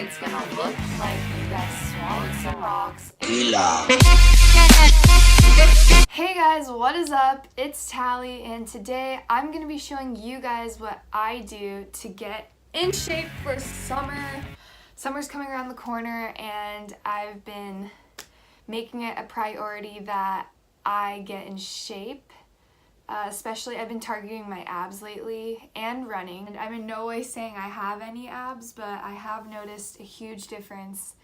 it's gonna look like you guys swallowed some rocks. Hey guys, what is up? It's Tally, and today I'm gonna be showing you guys what I do to get in shape for summer. Summer's coming around the corner, and I've been making it a priority that I get in shape. Especially I've been targeting my abs lately and running. And I'm in no way saying I have any abs, but I have noticed a huge difference.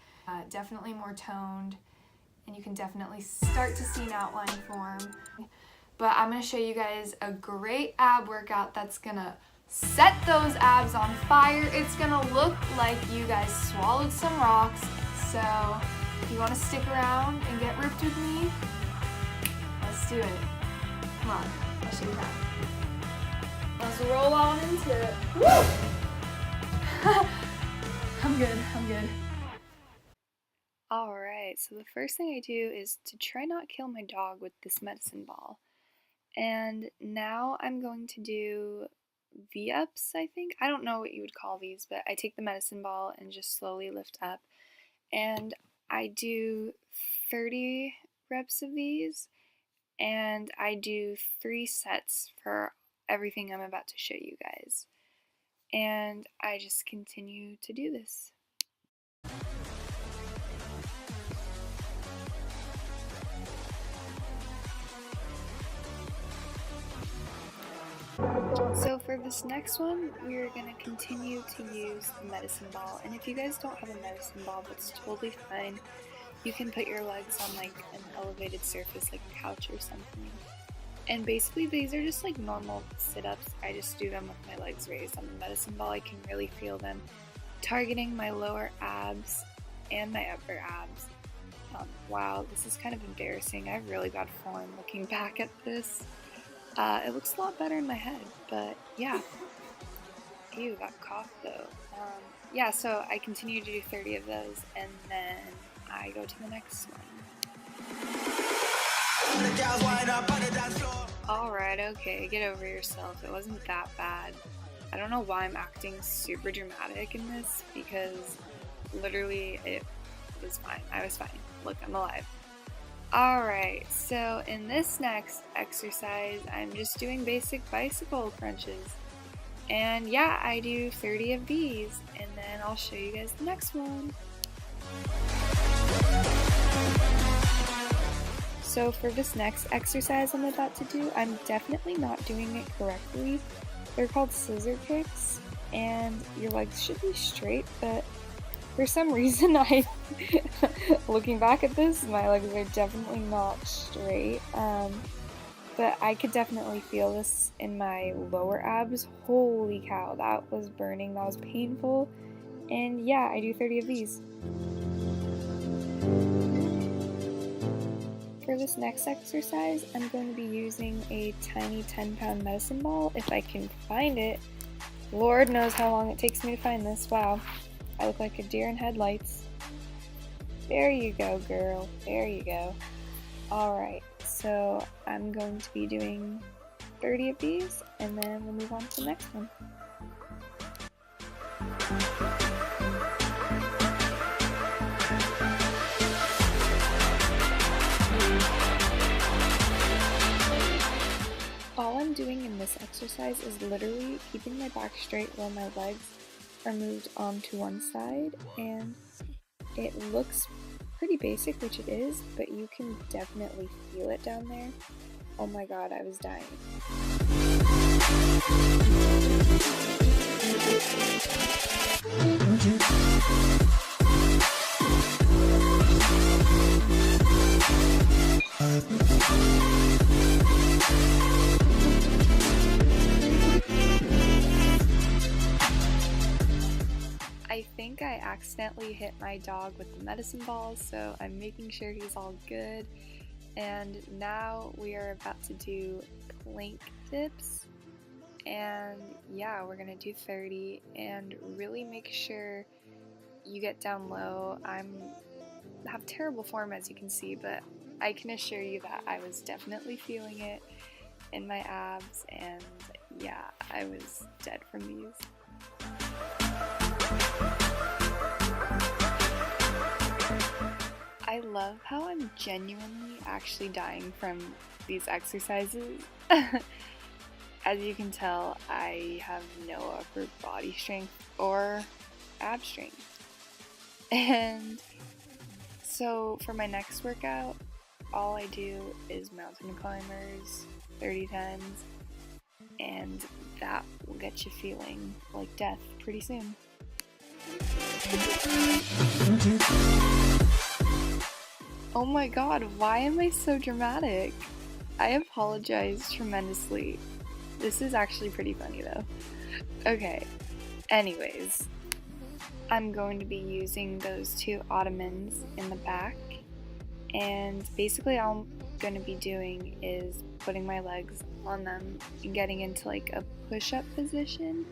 Definitely more toned, and you can definitely start to see an outline form. But I'm going to show you guys a great ab workout that's going to set those abs on fire. It's going to look like you guys swallowed some rocks. So if you want to stick around and get ripped with me, let's do it. Come on. I'll show you how. Let's roll on into it. Woo! I'm good. Alright, so the first thing I do is to try not kill my dog with this medicine ball. And now I'm going to do V-ups, I think. I don't know what you would call these, but I take the medicine ball and just slowly lift up. And I do 30 reps of these. And I do 3 sets for everything I'm about to show you guys. And I just continue to do this. So for this next one, we're going to continue to use the medicine ball. And if you guys don't have a medicine ball, that's totally fine. You can put your legs on like an elevated surface like a couch or something. And basically these are just like normal sit-ups. I just do them with my legs raised. On the medicine ball I can really feel them targeting my lower abs and my upper abs. Wow, this is kind of embarrassing. I have really bad form looking back at this. It looks a lot better in my head, but yeah. Ew, that cough though. Yeah, so I continue to do 30 of those, and then I go to the next one. Alright, okay, get over yourself. It wasn't that bad. I don't know why I'm acting super dramatic in this, because literally it was fine. I was fine. Look, I'm alive. Alright, so in this next exercise, I'm just doing basic bicycle crunches. And yeah, I do 30 of these, and then I'll show you guys the next one. So for this next exercise I'm about to do, I'm definitely not doing it correctly. They're called scissor kicks, and your legs should be straight, but for some reason looking back at this, my legs are definitely not straight. But I could definitely feel this in my lower abs. Holy cow, that was burning, that was painful. And yeah, I do 30 of these. For this next exercise, I'm going to be using a tiny 10-pound medicine ball, if I can find it. Lord knows how long it takes me to find this. Wow, I look like a deer in headlights. There you go, girl. There you go. Alright, so I'm going to be doing 30 of these, and then we'll move on to the next one. All I'm doing in this exercise is literally keeping my back straight while my legs are moved onto one side, and it looks pretty basic, which it is, but you can definitely feel it down there. Oh my god, I was dying. I think I accidentally hit my dog with the medicine ball, so I'm making sure he's all good. And now we are about to do plank dips. And yeah, we're gonna do 30 and really make sure you get down low. I have terrible form, as you can see, but I can assure you that I was definitely feeling it in my abs, and yeah, I was dead from these. love how I'm genuinely actually dying from these exercises. As you can tell, I have no upper body strength or ab strength. And so for my next workout, all I do is mountain climbers 30 times, and that will get you feeling like death pretty soon. Oh my god, why am I so dramatic? I apologize tremendously. This is actually pretty funny though. Okay, anyways, I'm going to be using those two ottomans in the back, and basically all I'm going to be doing is putting my legs on them and getting into like a push-up position,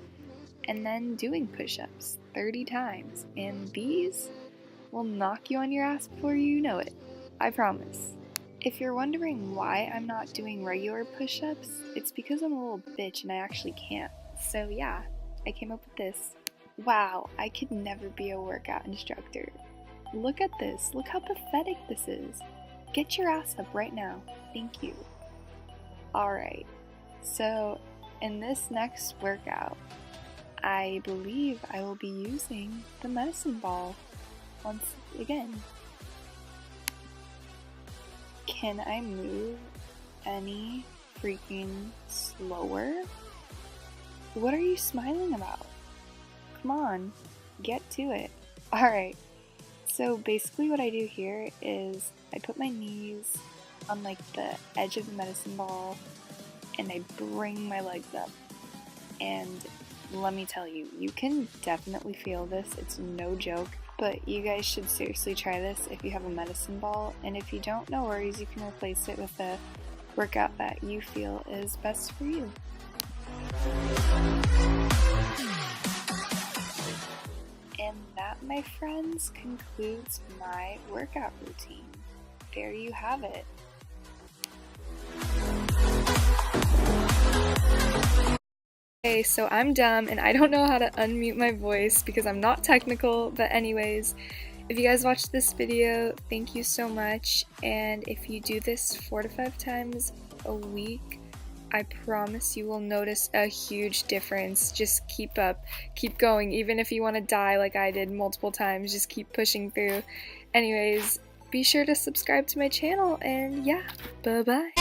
and then doing push-ups 30 times, and these will knock you on your ass before you know it. I promise. If you're wondering why I'm not doing regular push-ups, it's because I'm a little bitch and I actually can't. So yeah, I came up with this. Wow, I could never be a workout instructor. Look at this. Look how pathetic this is. Get your ass up right now. Thank you. Alright, so in this next workout, I believe I will be using the medicine ball once again. Can I move any freaking slower? What are you smiling about? Come on, get to it. Alright, so basically what I do here is I put my knees on like the edge of the medicine ball and I bring my legs up, and let me tell you, you can definitely feel this, it's no joke. But you guys should seriously try this if you have a medicine ball, and if you don't, no worries, you can replace it with a workout that you feel is best for you. And that, my friends, concludes my workout routine. There you have it. Okay, so I'm dumb and I don't know how to unmute my voice because I'm not technical, but anyways, if you guys watched this video, thank you so much, and if you do this 4 to 5 times a week, I promise you will notice a huge difference. Just keep up, keep going, even if you want to die like I did multiple times, just keep pushing through. Anyways, be sure to subscribe to my channel, and yeah, bye-bye.